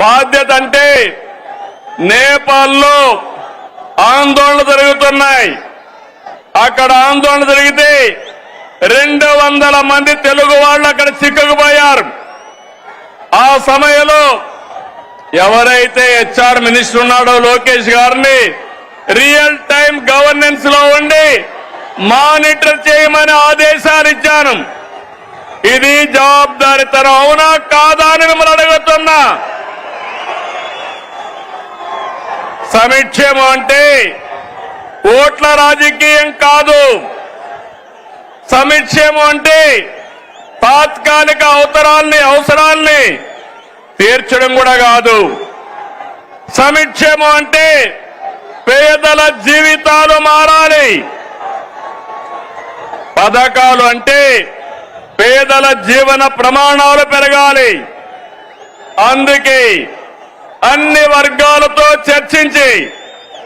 బాధ్యత అంటే నేపాల్లో ఆందోళనలు జరుగుతున్నాయి. అక్కడ ఆందోళన జరిగితే 200 మంది తెలుగు వాళ్ళు అక్కడ చిక్కుకుపోయారు. ఆ సమయంలో ఎవరైతే హెచ్ఆర్ మినిస్టర్ ఉన్నాడో లోకేష్ గారిని రియల్ టైం గవర్నెన్స్ లో ఉండి మానిటర్ చేయమని ఆదేశాలు ఇచ్చాను. ఇది జవాబుదారీతనం అవునా కాదా అని మిమ్మల్ని అడుగుతున్నా. సంక్షేమం అంటే ఓట్ల రాజకీయం కాదు. సంక్షేమం అంటే తాత్కాలిక అవసరాల్ని తీర్చడం కూడా కాదు. సంక్షేమం అంటే పేదల జీవితాలు మారాలి. పథకాలు అంటే పేదల జీవన ప్రమాణాలు పెరగాలి. అందుకే అన్ని వర్గాలతో చర్చించి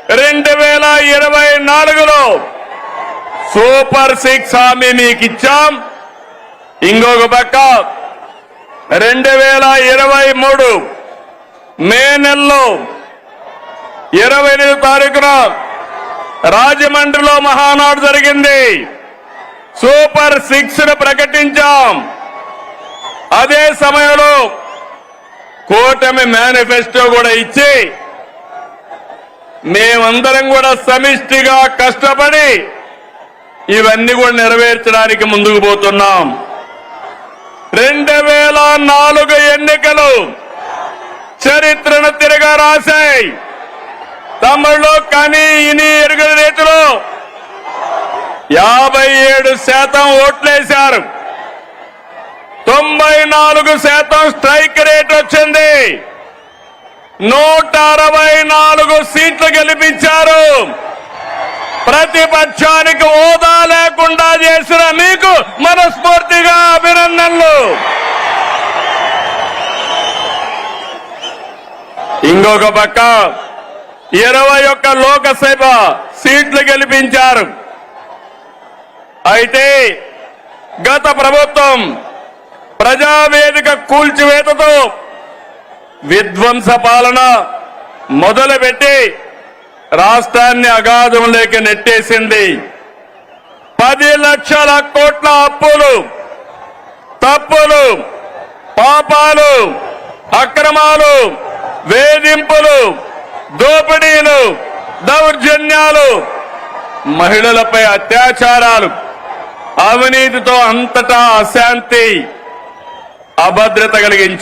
2024లో సూపర్ 6 హామీ మీకు ఇచ్చాం. ఇంకొక పక్క 2023 మే నెలలో 28వ తారీఖున రాజమండ్రిలో మహానాడు జరిగింది. సూపర్ 6ను ప్రకటించాం. అదే సమయంలో కూటమి మేనిఫెస్టో కూడా ఇచ్చి మేమందరం కూడా సమిష్టిగా కష్టపడి ఇవన్నీ కూడా నెరవేర్చడానికి ముందుకు పోతున్నాం. 2004 ఎన్నికలు చరిత్రను తిరగా రాశాయి. తమిళలో కానీ ఇని ఎరుగని రీతిలో 57% ఓట్లేశారు. 94% స్ట్రైక్ రేట్ వచ్చింది. 164 సీట్లు గెలిపించారు. ప్రతిపక్షానికి హోదా లేకుండా చేసిన మీకు మనస్ఫూర్తిగా అభినందనలు. ఇంకొక పక్క 21 లోకసభ సీట్లు గెలిపించారు. అయితే గత ప్రభుత్వం ప్రజావేదిక కూల్చివేతతో విధ్వంస పాలన మొదలుపెట్టి రాష్ట్రాన్ని అగాధంలోకి నెట్టేసింది. 10 లక్షల కోట్ల అప్పులు, తప్పులు, పాపాలు, అక్రమాలు, వేధింపులు, దోపిడీలు, దౌర్జన్యాలు, మహిళలపై అత్యాచారాలు, అవినీతితో అంతటా అశాంతి, అభద్రత కలిగించారు.